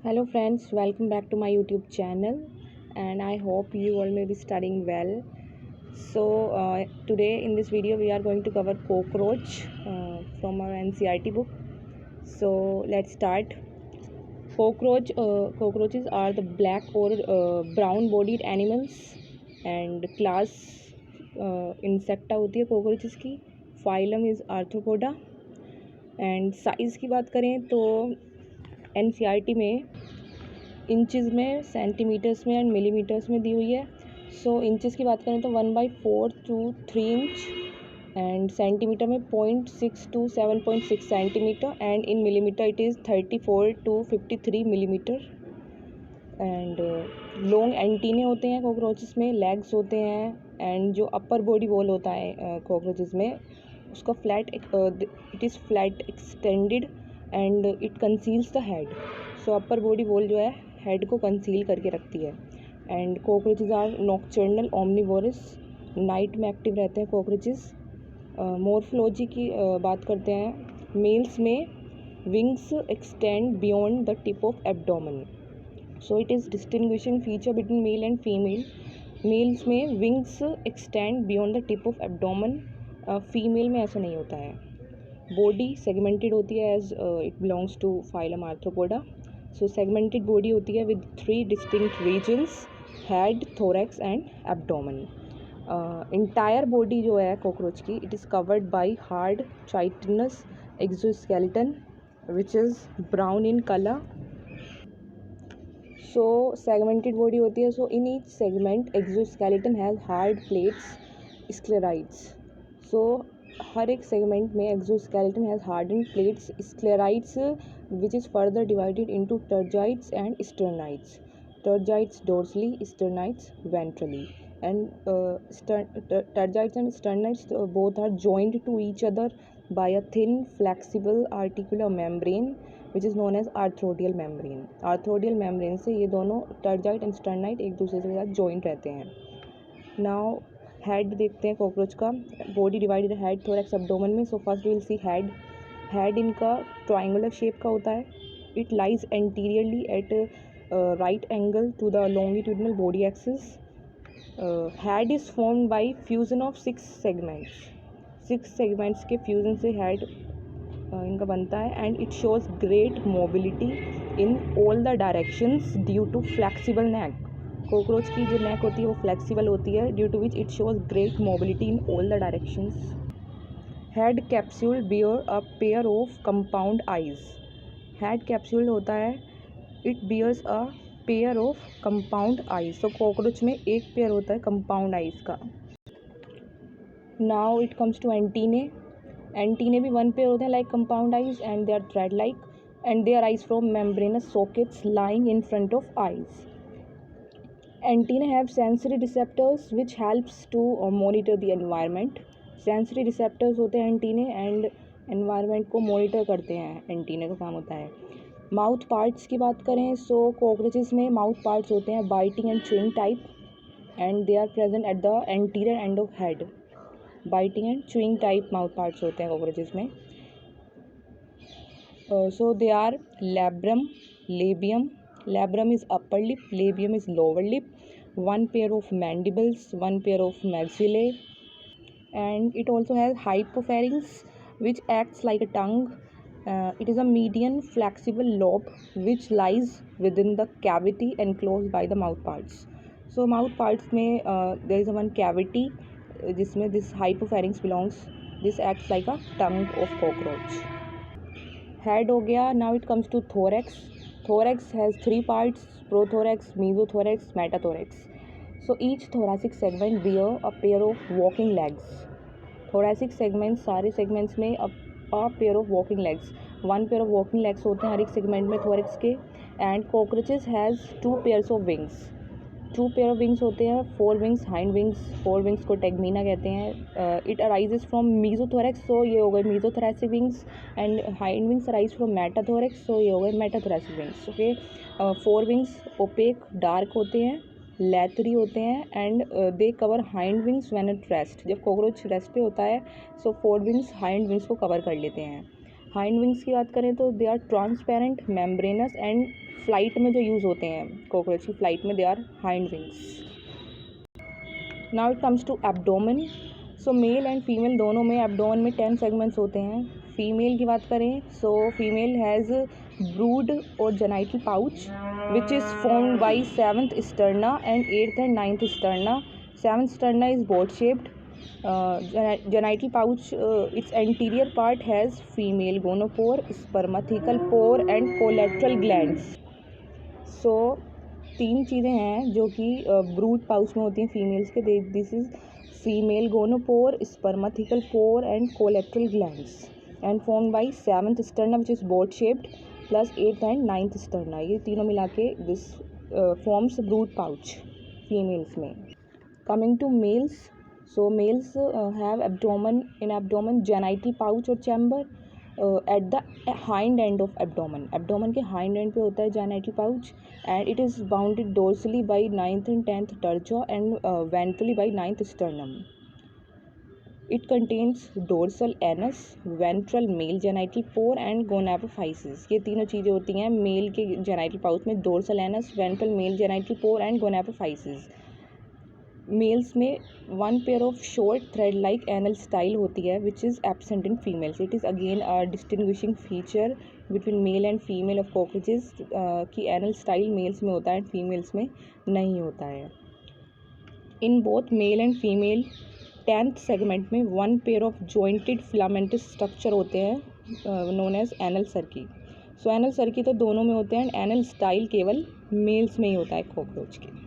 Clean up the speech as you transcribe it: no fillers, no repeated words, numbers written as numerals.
Hello friends, welcome back to my YouTube channel and I hope you all may be studying well. So today in this video we are going to cover cockroach from our NCERT book. So let's start. Cockroaches are the black or brown bodied animals and class insecta होती है cockroaches की. Phylum is Arthropoda and size की बात करें तो NCERT में inches में, centimetres में एंड मिलीमीटर्स में दी हुई है. सो इंचज़ की बात करें तो 1/4 to 3 इंच एंड सेंटीमीटर में 0.6 to 7.6 centimetre and in millimetre it is 34 to 53 millimetre. And long antennae होते हैं कॉकरोचेस में, लेग्स होते हैं एंड जो अपर बॉडी वॉल होता है कॉकरोचेस में उसका flat it is flat extended and it conceals the head. So upper body wall जो है हेड को कंसील करके रखती है. And cockroaches are nocturnal omnivorous, night में एक्टिव रहते हैं कॉकरोचेस. मॉर्फोलॉजी की बात करते हैं. मेल्स में wings extend beyond the tip of abdomen. So it is distinguishing feature between male and female. Males में wings extend beyond the tip of abdomen, female में ऐसा नहीं होता है. बॉडी सेगमेंटेड होती है as it belongs to phylum arthropoda. So segmented body होती है with 3 distinct regions, head, thorax and abdomen. Entire body जो है कॉकरोच की it is covered by hard चाइटिनस exoskeleton which is brown in colour. So segmented body होती है. So in each segment exoskeleton has hard plates sclerites. So हर एक segment में exoskeleton has harden plates sclerites which is further divided into tergites and sternites. Tergites dorsally, sternites ventrally. And tergites and sternites both are joined to each other by a thin flexible articular membrane which is known as arthrodial membrane. Arthrodial membrane से ये दोनों tergite and sternite एक दूसरे के साथ joined रहते हैं. Now head देखते हैं कॉकरोच का. Body divided head, thorax, abdomen में. So first will see head. Head इनका ट्राइंगुलर शेप का होता है. It lies anteriorly at right angle to the longitudinal body axis. Head is formed by fusion of 6 segments. 6 segments के fusion से head इनका बनता है. And it shows great mobility in all the directions due to flexible neck. Cockroach की जो neck होती है वो फ्लेक्सिबल होती है due to which it shows great mobility in all the directions. Head capsule bear a pair of compound eyes. Head capsule होता है it bears a pair of compound eyes. तो कॉकरोच में एक पेयर होता है compound eyes का. Now it comes to antennae. Antennae भी 1 pair होते हैं like compound eyes and they are thread like and they arise from membranous sockets lying in front of eyes. Antennae have sensory receptors which helps to monitor the environment. Sensory receptors होते हैं antennae and environment को monitor करते हैं. Antennae का काम होता है. Mouth parts की बात करें सो कॉकरोचेस में माउथ पार्ट्स होते हैं biting and chewing type and they are present at the anterior end of head. Biting and chewing type mouth parts होते हैं कॉकरोचेस में. So they are labrum, labium. Labrum is upper lip, labium is lower lip. 1 pair of mandibles, 1 pair of maxillae, and it also has hypopharynx which acts like a tongue. It is a median flexible lobe which lies within the cavity enclosed by the mouth parts. So mouth parts में there is one cavity जिसमें this hypopharynx belongs. This acts like a tongue of cockroach. Head हो गया. Now it comes to thorax. Thorax has 3 parts: prothorax, mesothorax, metathorax. So each thoracic segment bear a pair of walking legs. Thoracic segments सारे segments में a pair of walking legs. 1 pair of walking legs होते हैं हर एक segment में thorax के. And cockroaches has 2 pairs of wings. 2 pair of wings होते हैं. 4 wings hind wings. 4 wings को टेगमीना कहते हैं. It arises from mesothorax. So ये हो गए mesothoracic wings. And hind wings arise from metathorax. So ये हो गए metathoracic wings. Okay. 4 wings opaque dark होते हैं, लेथरी होते हैं and they cover hind wings when at rest. जब कॉकरोच रेस्ट पे होता है सो 4 विंग्स हाइंड विंग्स को कवर कर लेते हैं. हाइंड विंग्स की बात करें तो they are transparent, membranes and flight में जो यूज़ होते हैं कॉकरोच की फ्लाइट में, they are hind wings. Now it comes to abdomen. So male and female दोनों में एब्डोमेन में 10 सेगमेंट्स होते हैं। फीमेल की बात करें सो फीमेल हैज़ ब्रूड और genital pouch which is formed by 7th sterna and 8th and 9th sterna. 7th sterna is boat shaped. Genital pouch, its anterior part has female gonopore, spermathecal pore and collateral glands. So 3 चीज़ें हैं जो कि brood pouch में होती हैं females के। This is female gonopore, spermathecal pore and collateral glands and formed by 7th sterna which is boat shaped plus 8th and 9th sterna. ये तीनों मिला के this forms brood pouch females में। Coming to males, so males have abdomen genital pouch or chamber at the hind end of abdomen। abdomen के hind end पे होता है genital pouch and it is bounded dorsally by 9th and 10th tertia and ventrally by 9th sternum। It contains dorsal anus, ventral male genital pore and gonapophysis। ये तीनों चीज़ें होती हैं mail के genital pouch में, dorsal anus, ventral male genital pore and gonapophysis। Males में 1 pair of short thread like anal style होती है which is absent in females. It is again a distinguishing feature between male and female of cockroaches कि anal style males में होता है and females में नहीं होता है। In both male and female 10th segment में 1 pair of jointed filamentous structure होते हैं known as anal cerci. So anal cerci तो दोनों में होते हैं एंड एनल स्टाइल केवल मेल्स में ही होता है कॉकरोच के।